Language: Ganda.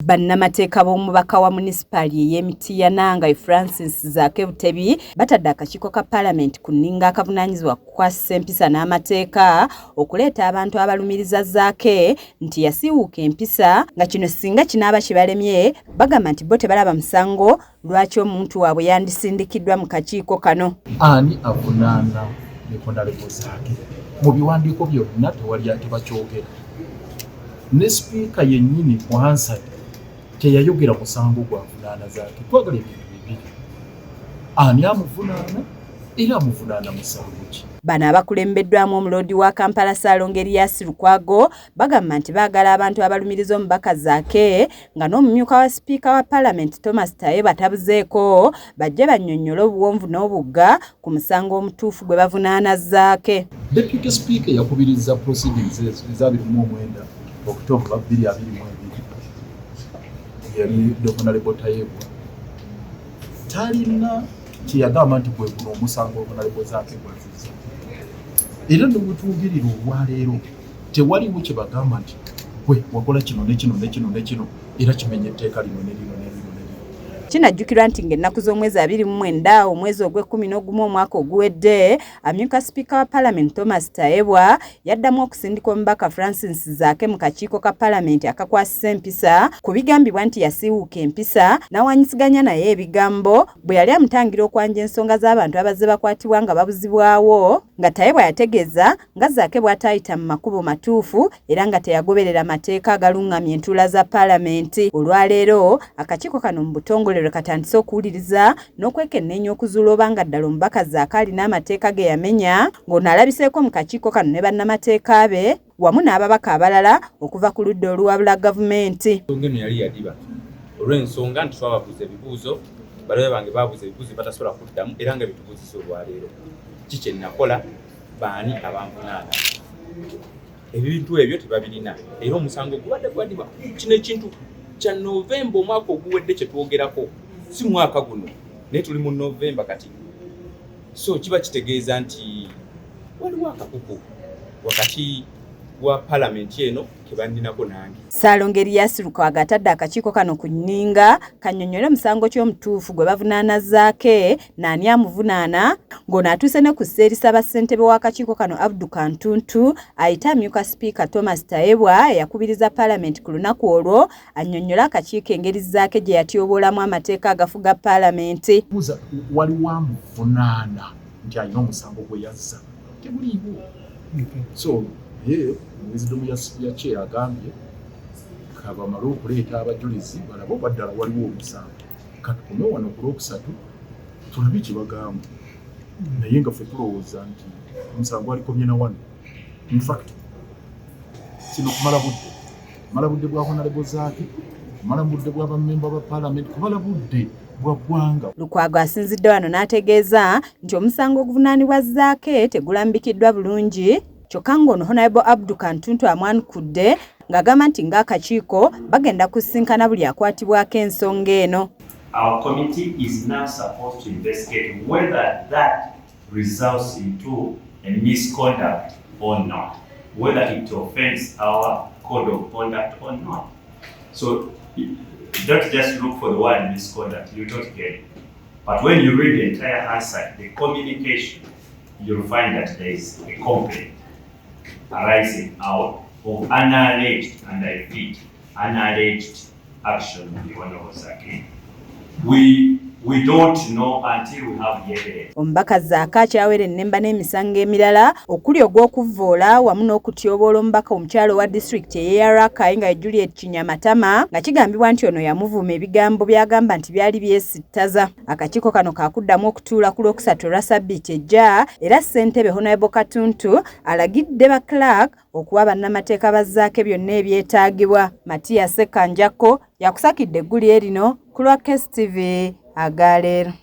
Bannamateeka b'omubaka wa munisipaali y'Emitiyananga Francis Zaake Butebi batadde akakiiko ka Paalamenti ku nninga akavunaanyizibwa kukwasisa empisa n'amateeka okuleeta abantu abalumiriza Zaake nti yasiiwuuka empisa nga kino singa kinaaba kibalemye bagamba nti bo tebalaba musango lwaki omuntu waabwe yandisindikiddwa mu kakiiko kano. Ani avunaana ne Honorable Zaake mu biwandiiko byonna tewali bakyogera ne sipiika yennyini Mwansadi teyayogera musango gwa vunaana Zaake. Twagala ebintu bibiri, ani amuvunaana era amuvunaana musango ki? Bano abakulembeddwamu omuloodi wa Kampala Ssaalongeriyasi Lukwago bagamba nti baagala abantu abalumiriza omubaka Zaake nga n'omumyuka wa sipiika wa Paalamenti Thomas Tayebwa tabuzeeko bajje bannyonnyola obuwonvu n'obugga ku musango omutuufu gwe bavunaana Zaake. Deputy Speaker yakubiriza proceedings eza 29 October 2022 yali Honorable Tayebwa talina kyeyagamba nti gwe guno omusango Honorable Zaake gwazizza. Era n'obutugirira olwaleero tewaliwo kye bagamba nti gwe wakola kino ne kino ne kino ne kino era kimenya etteeka lino ne lino ne lino. Kinajjukirwa nti ng'ennaku z'omwezi 29 omwezi ogw'E11 omwaka oguwedde amyuka sipiika wa Paalamenti Thomas Tayebwa yaddamu okusindika omubaka Francis Zaake mu kakiiko ka Paalamenti akakwasisa empisa ku bigambibwa nti yasiiwuuka empisa n'awanyisiganya naye ebigambo bwe yali amutangira okwanja ensonga z'abantu abazze bakwatibwa nga babuzibwawo nga Tayebwa yategeeza nga Zaake bw'ataayita mu makubo matuufu era nga teyagoberera mateeka agalungamya entuula za Paalamenti. Olwaleero akakiiko kano mu butongole katandise okuwuliriza n'okwekenneenya okuzuula obanga ddala omubaka Zaake alina amateeka ge yamenya ng'ono alabiseeko mu kakiiko kano ne bannamateeka be wamu n'ababaka abalala okuva ku ludda oluwabula gavumenti. Eno yali yadiba olw'ensonga nti twababuuza ebibuuzo balabe bange babuuza ebibuuzo batasobola kuddamu era nga bitubuuzisa olwaleero ki kye nnakola baani abanvunaana ebintu ebyo tebabirina era omusango gubadde gwadiba kino ekintu kya Novemba omwaka oguwedde kye twogerako si mwaka guno naye tuli mu Novemba kati, so kiba kitegeeza nti waliwo akakuku wakati wa Paalamenti eno kebanninako nange. Ssaalongeriyasi Lukwago atadde akakiiko kano ku nninga kannyonnyole omusango ky'omutuufu gwe bavunaana Zaake n'ani amuvunaana ng'ono atuuse ne ku sseerisa bassentebe w'akakiiko kano Abdul Kantuntu ayita amyuka sipiika Thomas Tayebwa eyakubiriza Paalamenti ku lunaku olwo annyonnyola akakiiko engeri Zaake gye yatyoboolamu amateeka agafuga Paalamenti. Waliwo amuvunaana nti alina omusango gwe yazza tebuliiwo. So Wisdom ya chair agambye kaba malo okuleeta abajulizi balabo baddala waliwo omusango kati kuno wano ku Lwokusatu tulabe kye bagamba naye nga ffe tulowooza nti omusango alikomye na wano. In fact kino kumala budde bwa Honorable Zaake, kumala budde bwa bammemba ba Paalamenti, kumala budde bwa ggwanga. Lukwago asinzidde wano n'ategeeza nti omusango oguvunaanibwa Zaake tegulambikiddwa bulungi kyokka ng'ono Honorable Abdul Kantuntu amwanukudde ng'agamba nti ng'akakiiko bagenda kusinkana buli akwatibwako ensonga eno. Our committee is now supposed to investigate whether that results into a misconduct or not, whether it offends our code of conduct or not. So don't just look for the word misconduct, you don't get it. But when you read the entire answer, the communication, you'll find that there is a complaint arising out of unalleged, and I repeat, unalleged action of the Honorable Zaake. We don't know until we have the evidence. Omubaka Zaake akyawera ennemba n'emisango emirala okuli ogw'okuvvoola wamu n'okutyoboola omubaka omukyalo wa disitulikiti ey'Arakai nga Juliet Kinyamatama nga kigambibwa nti ono yamuvuuma ebigambo by'agamba nti byali byesittaza. Akakiiko kano kaakuddamu okutuula ku Lwokusatu olwa Ssabbiiti ejja era ssentebe Honorable Katuntu alagidde ba Clark okuwa bannamateeka ba Zaake byonna ebyetaagibwa. Matias Kanjako yakusakidde eggulire lino ku lwa KSTV Agaleero.